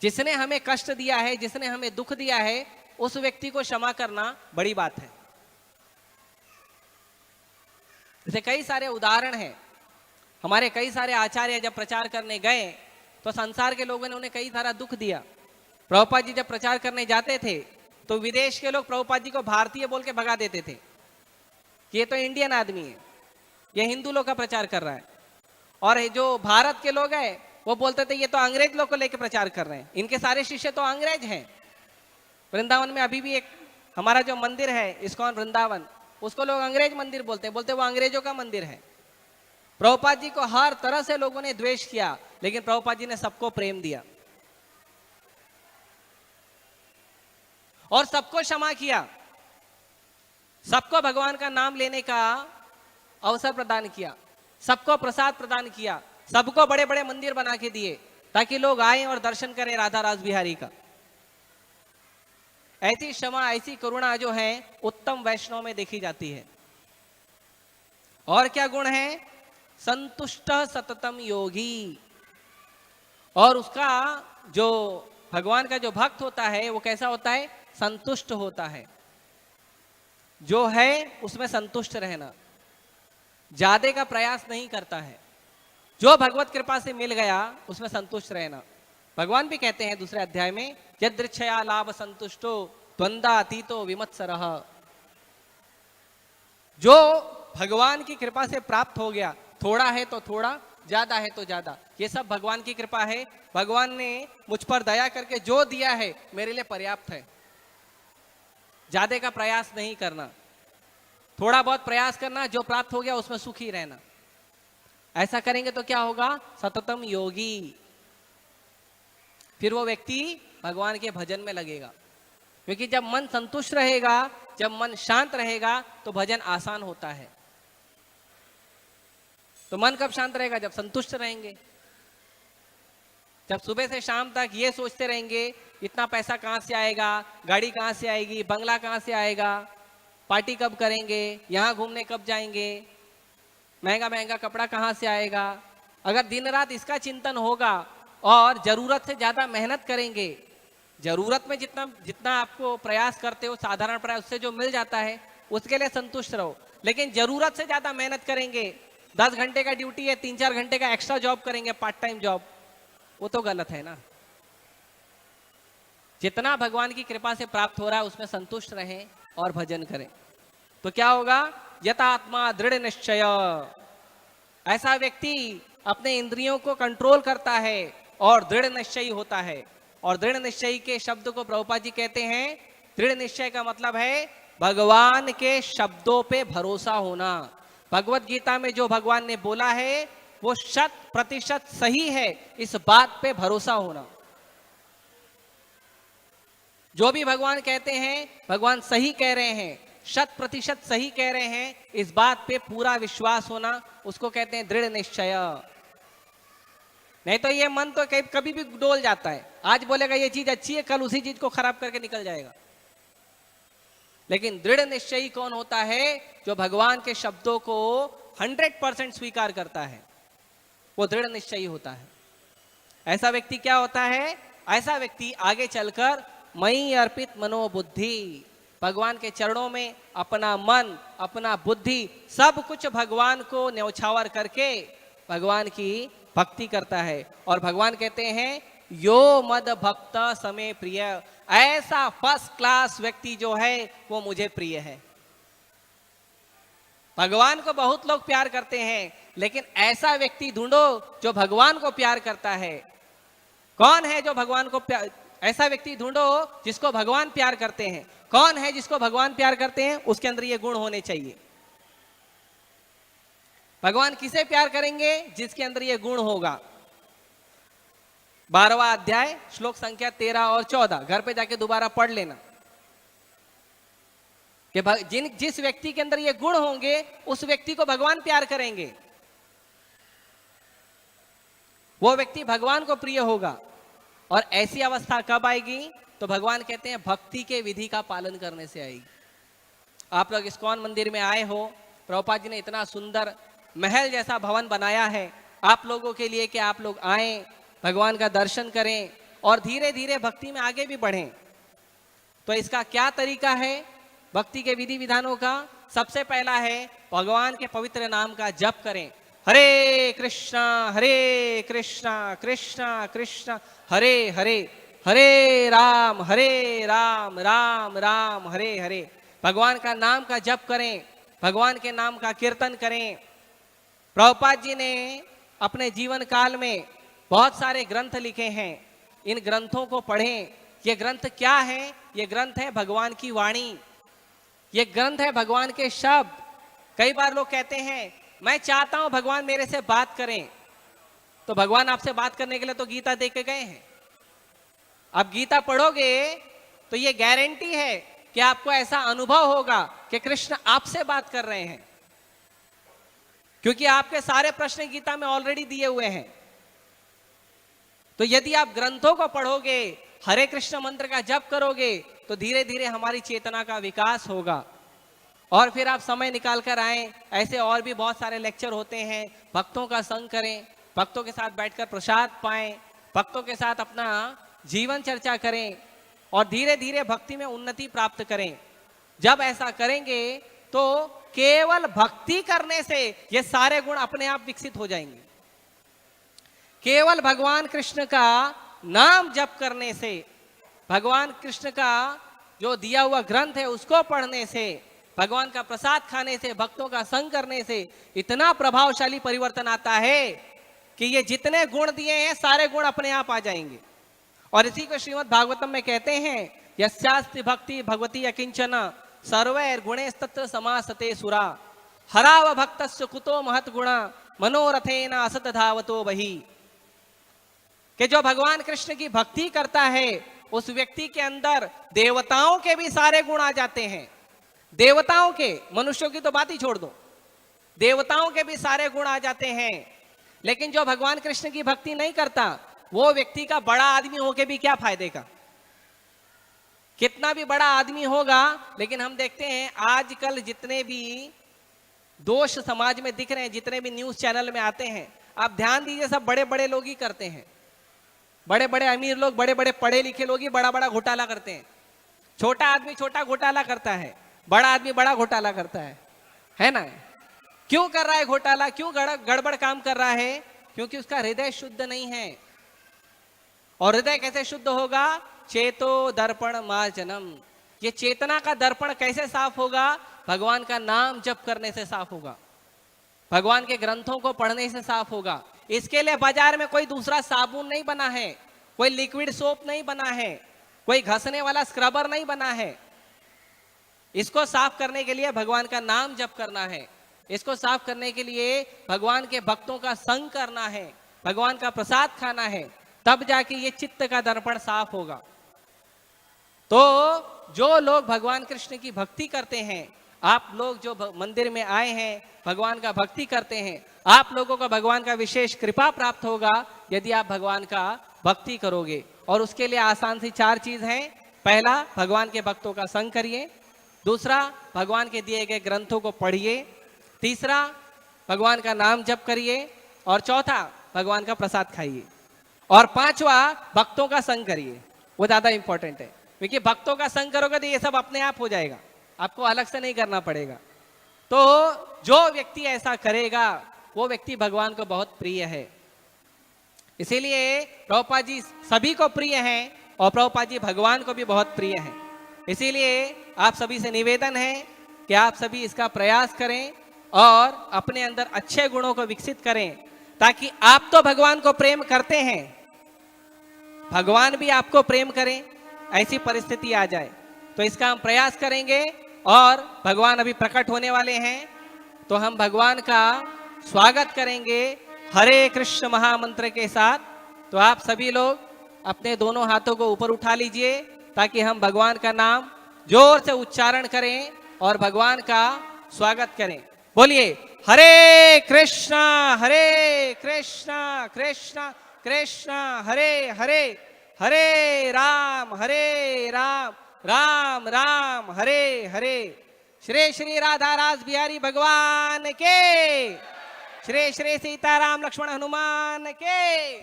जिसने हमें कष्ट दिया है, जिसने हमें दुख दिया है, उस व्यक्ति को क्षमा करना बड़ी बात है। जैसे कई सारे उदाहरण हैं। हमारे कई सारे आचार्य जब प्रचार करने गए तो संसार के लोगों ने उन्हें कई सारा दुख दिया। प्रभुपाद जी जब प्रचार करने जाते थे तो विदेश के लोग प्रभुपाद जी को भारतीय बोल के भगा देते थे कि ये तो इंडियन आदमी है, ये हिंदू लोग का प्रचार कर रहा है। और जो भारत के लोग हैं वो बोलते थे ये तो अंग्रेज लोग को लेकर प्रचार कर रहे हैं, इनके सारे शिष्य तो अंग्रेज हैं। वृंदावन में अभी भी एक हमारा जो मंदिर है इस्कॉन वृंदावन, उसको लोग अंग्रेज मंदिर बोलते हैं, वो अंग्रेजों का मंदिर है। प्रभुपाद जी को हर तरह से लोगों ने द्वेष किया, लेकिन प्रभुपाद जी ने सबको प्रेम दिया और सबको क्षमा किया, सबको भगवान का नाम लेने का अवसर प्रदान किया, सबको प्रसाद प्रदान किया, सबको बड़े बड़े मंदिर बना के दिए ताकि लोग आए और दर्शन करें राधा रास बिहारी का। ऐसी क्षमा, ऐसी करुणा जो है उत्तम वैष्णव में देखी जाती है। और क्या गुण है? संतुष्ट सततम योगी। और उसका जो भगवान का जो भक्त होता है वो कैसा होता है? संतुष्ट होता है। जो है उसमें संतुष्ट रहना, ज्यादा का प्रयास नहीं करता है। जो भगवत कृपा से मिल गया उसमें संतुष्ट रहना। भगवान भी कहते हैं दूसरे अध्याय में, यदृच्छया लाभ संतुष्टो द्वंद्वातीतो विमत्सरः। जो भगवान की कृपा से प्राप्त हो गया, थोड़ा है तो थोड़ा, ज्यादा है तो ज्यादा, ये सब भगवान की कृपा है। भगवान ने मुझ पर दया करके जो दिया है मेरे लिए पर्याप्त है। ज्यादा का प्रयास नहीं करना, थोड़ा बहुत प्रयास करना, जो प्राप्त हो गया उसमें सुखी रहना। ऐसा करेंगे तो क्या होगा? सततम योगी। फिर वो व्यक्ति भगवान के भजन में लगेगा, क्योंकि जब मन संतुष्ट रहेगा, जब मन शांत रहेगा तो भजन आसान होता है। तो मन कब शांत रहेगा? जब संतुष्ट रहेंगे। जब सुबह से शाम तक ये सोचते रहेंगे इतना पैसा कहां से आएगा, गाड़ी कहां से आएगी, बंगला कहां से आएगा, पार्टी कब करेंगे, यहां घूमने कब जाएंगे, महंगा महंगा कपड़ा कहां से आएगा। अगर दिन रात इसका चिंतन होगा और जरूरत से ज्यादा मेहनत करेंगे, जरूरत में जितना जितना आपको प्रयास करते हो, साधारण प्रयास, उससे जो मिल जाता है उसके लिए संतुष्ट रहो। लेकिन जरूरत से ज्यादा मेहनत करेंगे, 10 घंटे का ड्यूटी है, 3-4 घंटे का एक्स्ट्रा जॉब करेंगे, पार्ट टाइम जॉब, वो तो गलत है ना। जितना भगवान की कृपा से प्राप्त हो रहा है उसमें संतुष्ट रहें और भजन करें। तो क्या होगा? यथात्मा दृढ़ निश्चय। ऐसा व्यक्ति अपने इंद्रियों को कंट्रोल करता है और दृढ़ निश्चयी होता है। और दृढ़ निश्चयी के शब्द को प्रभुपाद जी कहते हैं, दृढ़ निश्चय का मतलब है भगवान के शब्दों पे भरोसा होना। भगवत गीता में जो भगवान ने बोला है वो 100% सही है, इस बात पे भरोसा होना। जो भी भगवान कहते हैं भगवान सही कह रहे हैं, 100% सही कह रहे हैं, इस बात पे पूरा विश्वास होना, उसको कहते हैं दृढ़ निश्चय। नहीं तो ये मन तो कभी भी डोल जाता है, आज बोलेगा ये चीज अच्छी है, कल उसी चीज को खराब करके निकल जाएगा। लेकिन दृढ़ निश्चयी कौन होता है? जो भगवान के शब्दों को 100% स्वीकार करता है, वो दृढ़ निश्चयी होता है। ऐसा व्यक्ति क्या होता है? ऐसा व्यक्ति आगे चलकर मई अर्पित मनोबुद्धि, भगवान के चरणों में अपना मन, अपना बुद्धि, सब कुछ भगवान को न्यौछावर करके भगवान की भक्ति करता है। और भगवान कहते हैं यो मद भक्त समे प्रिय, ऐसा फर्स्ट क्लास व्यक्ति जो है वो मुझे प्रिय है। भगवान को बहुत लोग प्यार करते हैं, लेकिन ऐसा व्यक्ति ढूंढो जो भगवान को प्यार करता है। कौन है जो भगवान को प्यार? ऐसा व्यक्ति ढूंढो जिसको भगवान प्यार करते हैं। कौन है जिसको भगवान प्यार करते हैं? उसके अंदर ये गुण होने चाहिए। भगवान किसे प्यार करेंगे? जिसके अंदर ये गुण होगा। 12वां अध्याय श्लोक संख्या 13 और 14 घर पे जाके दोबारा पढ़ लेना कि जिस व्यक्ति के अंदर ये गुण होंगे उस व्यक्ति को भगवान प्यार करेंगे, वो व्यक्ति भगवान को प्रिय होगा। और ऐसी अवस्था कब आएगी? तो भगवान कहते हैं भक्ति के विधि का पालन करने से आएगी। आप लोग इस्कॉन मंदिर में आए हो, प्रभुपाद जी ने इतना सुंदर महल जैसा भवन बनाया है आप लोगों के लिए कि आप लोग आए, भगवान का दर्शन करें और धीरे धीरे भक्ति में आगे भी बढ़ें। तो इसका क्या तरीका है भक्ति के विधि विधानों का? सबसे पहला है भगवान के पवित्र नाम का जप करें। हरे कृष्णा कृष्णा कृष्णा हरे हरे, हरे राम राम राम हरे हरे। भगवान का नाम का जप करें, भगवान के नाम का कीर्तन करें। प्रभुपाद जी ने अपने जीवन काल में बहुत सारे ग्रंथ लिखे हैं, इन ग्रंथों को पढ़ें। ये ग्रंथ क्या है? ये ग्रंथ है भगवान की वाणी, ये ग्रंथ है भगवान के शब्द। कई बार लोग कहते हैं मैं चाहता हूं भगवान मेरे से बात करें, तो भगवान आपसे बात करने के लिए तो गीता दे के गए हैं। अब गीता पढ़ोगे तो ये गारंटी है कि आपको ऐसा अनुभव होगा कि कृष्ण आपसे बात कर रहे हैं, क्योंकि आपके सारे प्रश्न गीता में ऑलरेडी दिए हुए हैं। तो यदि आप ग्रंथों को पढ़ोगे, हरे कृष्ण मंत्र का जप करोगे, तो धीरे धीरे हमारी चेतना का विकास होगा। और फिर आप समय निकाल कर आए, ऐसे और भी बहुत सारे लेक्चर होते हैं। भक्तों का संग करें, भक्तों के साथ बैठकर प्रसाद पाएं, भक्तों के साथ अपना जीवन चर्चा करें और धीरे धीरे भक्ति में उन्नति प्राप्त करें। जब ऐसा करेंगे तो केवल भक्ति करने से ये सारे गुण अपने आप विकसित हो जाएंगे। केवल भगवान कृष्ण का नाम जप करने से, भगवान कृष्ण का जो दिया हुआ ग्रंथ है उसको पढ़ने से, भगवान का प्रसाद खाने से, भक्तों का संग करने से इतना प्रभावशाली परिवर्तन आता है कि ये जितने गुण दिए हैं सारे गुण अपने आप आ जाएंगे। और इसी को श्रीमद् भागवतम में कहते हैं यस्यास्ति भक्ति भगवती अकिंचन सर्वैर गुणैस्तत्र समासते सुरा हराव भक्तस्य कुतो महत गुणा मनोरथेन असत धावतो बहि। कि जो भगवान कृष्ण की भक्ति करता है उस व्यक्ति के अंदर देवताओं के भी सारे गुण आ जाते हैं। देवताओं के, मनुष्यों की तो बात ही छोड़ दो, देवताओं के भी सारे गुण आ जाते हैं। लेकिन जो भगवान कृष्ण की भक्ति नहीं करता वो व्यक्ति का बड़ा आदमी होके भी क्या फायदे का? कितना भी बड़ा आदमी होगा, लेकिन हम देखते हैं आजकल जितने भी दोष समाज में दिख रहे हैं, जितने भी न्यूज चैनल में आते हैं, आप ध्यान दीजिए सब बड़े बड़े लोग ही करते हैं। बड़े बड़े अमीर लोग, बड़े बड़े पढ़े लिखे लोग ही बड़ा बड़ा घोटाला करते हैं। छोटा आदमी छोटा घोटाला करता है, बड़ा आदमी बड़ा घोटाला करता है ना? क्यों कर रहा है घोटाला? क्यों गड़बड़ काम कर रहा है? क्योंकि उसका हृदय शुद्ध नहीं है। और हृदय कैसे शुद्ध होगा? चेतो दर्पण मार्जनम। ये चेतना का दर्पण कैसे साफ होगा? भगवान का नाम जप करने से साफ होगा, भगवान के ग्रंथों को पढ़ने से साफ होगा। इसके लिए बाजार में कोई दूसरा साबुन नहीं बना है, कोई लिक्विड सोप नहीं बना है, कोई घसने वाला स्क्रबर नहीं बना है। इसको साफ करने के लिए भगवान का नाम जप करना है, इसको साफ करने के लिए भगवान के भक्तों का संग करना है, भगवान का प्रसाद खाना है, तब जाके ये चित्त का दर्पण साफ होगा। तो जो लोग भगवान कृष्ण की भक्ति करते हैं, आप लोग जो मंदिर में आए हैं भगवान का भक्ति करते हैं, आप लोगों को भगवान का विशेष कृपा प्राप्त होगा यदि आप भगवान का भक्ति करोगे। और उसके लिए आसान सी 4 चीज हैं। पहला, भगवान के भक्तों का संग करिए। दूसरा, भगवान के दिए गए ग्रंथों को पढ़िए। तीसरा, भगवान का नाम जप करिए। और चौथा, भगवान का प्रसाद खाइए। और पांचवा, भक्तों का संग करिए। वो ज्यादा इंपॉर्टेंट है, क्योंकि भक्तों का संग करोगे तो ये सब अपने आप हो जाएगा, आपको अलग से नहीं करना पड़ेगा। तो जो व्यक्ति ऐसा करेगा वो व्यक्ति भगवान को बहुत प्रिय है। इसीलिए प्रभुपाद जी सभी को प्रिय हैं और प्रभुपाद जी भगवान को भी बहुत प्रिय हैं। इसीलिए आप सभी से निवेदन है कि आप सभी इसका प्रयास करें और अपने अंदर अच्छे गुणों को विकसित करें, ताकि आप तो भगवान को प्रेम करते हैं, भगवान भी आपको प्रेम करें, ऐसी परिस्थिति आ जाए। तो इसका हम प्रयास करेंगे। और भगवान अभी प्रकट होने वाले हैं, तो हम भगवान का स्वागत करेंगे हरे कृष्ण महामंत्र के साथ। तो आप सभी लोग अपने दोनों हाथों को ऊपर उठा लीजिए, ताकि हम भगवान का नाम जोर से उच्चारण करें और भगवान का स्वागत करें। बोलिए हरे कृष्णा कृष्ण कृष्ण हरे हरे, हरे राम राम राम हरे हरे। श्री श्री राधा रास बिहारी भगवान के, श्री श्री सीताराम लक्ष्मण हनुमान के,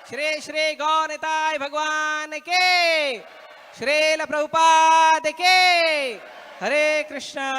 श्री श्री गौरताय भगवान के, श्रील प्रभुपाद के। हरे कृष्णा।